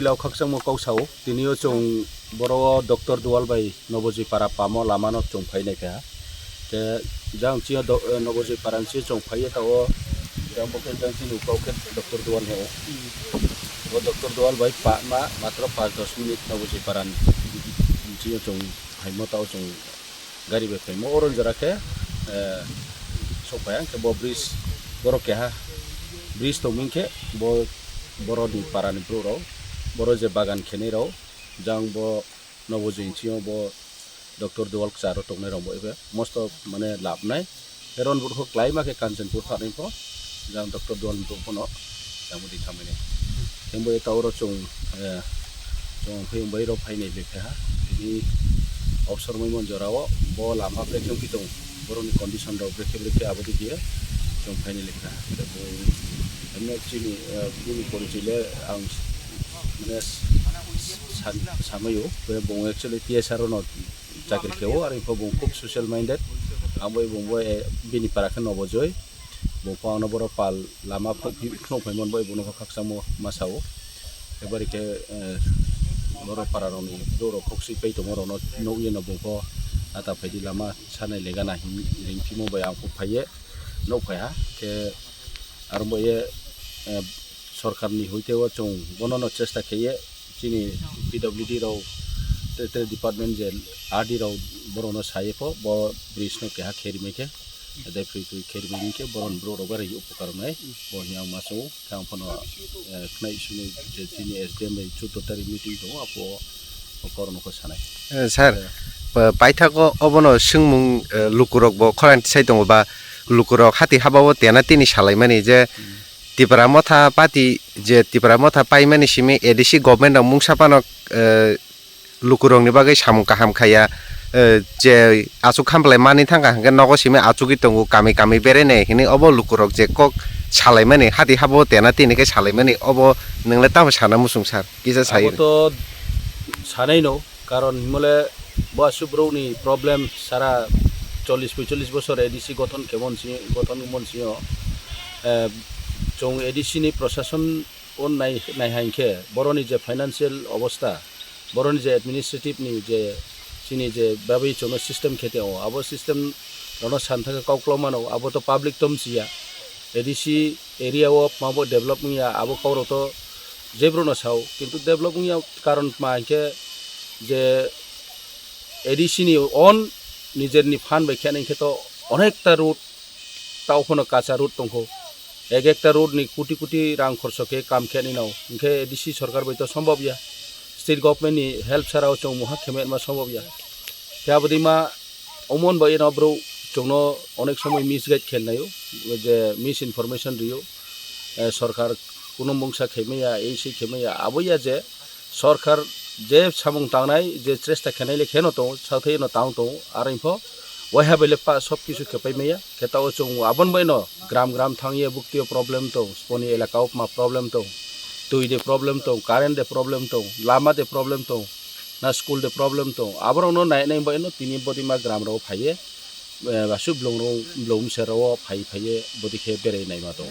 builau khaksang mo kausau tinio chong boro doctor dual bai noboji para pamo lama no chong phai nei ka ke jang chi noboji paran chi chong phai ta o jang boke jang chi ukau ke doctor dual he o doctor dual bai pa ma matra 5-10 minit noboji paran chi chong phai mo ta chong gari be phai mo oron jara ke so phai ke bo bridge boro ke ha bridge to mingke bo boro di paran bro ro boro je bagan khene ro jang bo noboji inchio bo doctor dual charo tok nei ro bo ebe most of mane lab nai heron bur ho klai ma ke Kanchan Pur Na po jang doctor dual bro pono jang mudi khamene hembo eta oro chung phei bai ro phai nei be ha ini অবসর মই মন জরাও bo lama breking pitong boroni condition ro breke abodi dia chung phai nei lekha bo हमने actually ini korile ang mane samayo bong actually TSR no chakri keo ari ko bong খুব social minded amoi bong boy bini parakan no bojoy bong pa no boro pal lama phno phaimon boy bono khaksamo masao ebari ke boro pararoni doro khoksi pei to moro no ye no bong ko ata phaidi lama sanai lega na ring phimo boy ang phaye no phaya ke আর বয়ে সরকারনি হইতেও চং বনন চেষ্টা খেয়ে চিনি PWD রাও তে department যে RD রাও বরন সাইপো ব ব্রিজনো কেহা খেরিমেকে দে ফ্রি টু খেরিমেকে বরন ব্রো রবার উপকার নাই বহিয়া মাসো কাম ফনো খনাই সুনি যে চিনি এসডিএম এই 14 তারিখ মিটিং দো আপো করনকো সানাই স্যার পাইথাকো অবনো সিংমুং লুকুরক ব খরান্তি সাই দङ बा लुकुरक हाति हाबावो तेना तिनि सालायमानि जे तिपरा मथा पाति जे तिपरा मथा पाइमानि सिमे एडिसि गभर्नमेन्ट आव मुंसापानक लुकुरकनि बागै सामु काहाम खाया जे आसु खामप्लाय मानि थांगा हांगे नगो सिमे आचुगि दङो कामि कामि बेरेने हिनि अबो लुकुरक जे कक सालायमानि हाति हाबावो तेना तिनिके सालायमानि अबो नोंले तामो साना मुसुं सार किजा सायो अब तो सानै नो कारण हिमले बासु ब्रौनि प्रॉब्लम सारा 40-45 বছর এডিসি গঠন কেমন গঠন মন সিও চং এডিসি নি প্রশাসন অন নাই হাইকে বরনি যে ফাইনান্সিয়াল অবস্থা বরনি যে অ্যাডমিনিস্ট্রেটিভ নি যে চিনি যে বাবই চনো সিস্টেম খেতে ও আবো সিস্টেম রন সানথাকে কাউক্লমানো আবো তো পাবলিক তমসিয়া এডিসি এরিয়া অফ মাবো ডেভেলপমিং ইয়া আবো কাউরত যেব্রনো সাও কিন্তু ডেভেলপমিং ইয়া কারণ মাইকে যে এডিসি নি অন নিজেরনি ফান বাইখাने के तो अनेकटा रूट तावखनो काचा रूट दंखो एक एकटा रूट नि कोटी कोटी रां खर्च के काम खेनि नाव इनके एडिसि सरकार बाय तो संभव या स्टेट गवर्नमेंट नि हेल्प साराव चौ मुहा खेमेन मा संभव या त्याबदि मा अमन बाय न ब्रो चौनो अनेक समय मिसगाइड खेलनायो जे मिस इनफरमेशन रियो सरकार कुनो मुंसा खेमेया एसि खेमेया आबैया जे सरकार जे सामुं तांनाय जे चेष्टा खेनायले खेनो तो साथै न तां तो आरइफो वहा बेले पा सब किछु खेपाइमेया खेताव चों आबन बैनो ग्राम ग्राम थांगिए बुक्तियो प्रॉब्लम तो स्पोनी इलाकाव मा प्रॉब्लम तो तुइ दे प्रॉब्लम तो कारेन्ट दे प्रॉब्लम तो लामा दे प्रॉब्लम तो ना स्कूल दे प्रॉब्लम तो आबरनो नाय नाय बैनो तिनि बदिमा ग्राम रो फाइए बासु ब्लम सेराव फाइए बदिखे बेरे नाय मा तो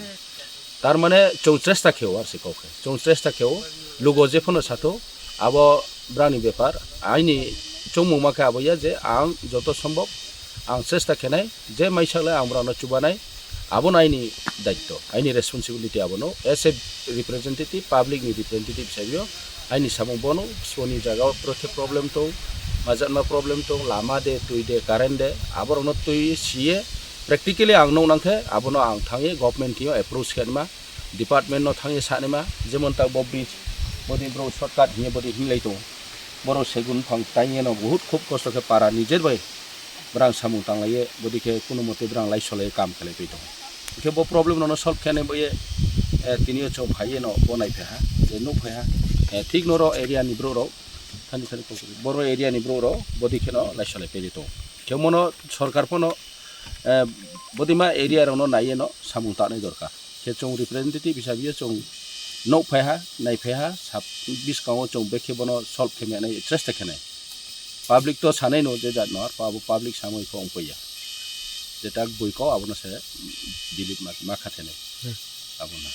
तार माने चों चेष्टा खेव आर सिकोखे चों चेष्टा खेव लुगो जेफनो साथो अब ब्रानि बेपार आइनि चौमु माखा आबैया जे आं जत सम्भव आं चेष्टा खेनाय जे माइसाले आमरानो चुबानाय आबो आइनि दायित्व आइनि रेसपन्सिबिलिटी आबनो एस ए रिप्रेजेंटेटिव पब्लिक नि रिप्रेजेंटेटिव साबियो आइनि सामु बनो सोनि जागाव प्रथे प्रॉब्लम तो माजानमा प्रॉब्लम तो लामा दे तुइ दे कारेन्ट दे आबरनो तुइ सिए प्रेक्टिकली आं नो नांखे आबनो आं थाङे गवर्नमेंट तियो अप्रोच खेनमा डिपार्टमेंट नो थाङे सानेमा जेमन ता बब्रिज बदि ब्रो शॉर्टकट हिए बदि हिंलै तो बरो सेगुन फंग ताइए न बहुत खूब कष्ट के पारा निजेर बाय ब्रां सामु तांलाये बदि के कुनो मते ब्रां लाई सले काम खेले पैतो के बो प्रॉब्लम न सॉल्व खेने बये तिनियो चौ फाइए न बनाय फेहा जे नो फेहा ठीक नरो एरिया नि ब्रो रो थानि थानि बरो एरिया नि ब्रो रो बदि के न लाई सले पैतो के मनो सरकार फनो बदिमा एरिया रो न नाइए न सामु तानाय दरकार के चौ रिप्रेजेंटेटिव हिसाबै चौ no feha nai feha sab biskao chong bekhe bono solve kheme nai chesta khene public to sanai no je jat no public samoi ko ongpoya jeta boi ko abono se dilip ma khathene abona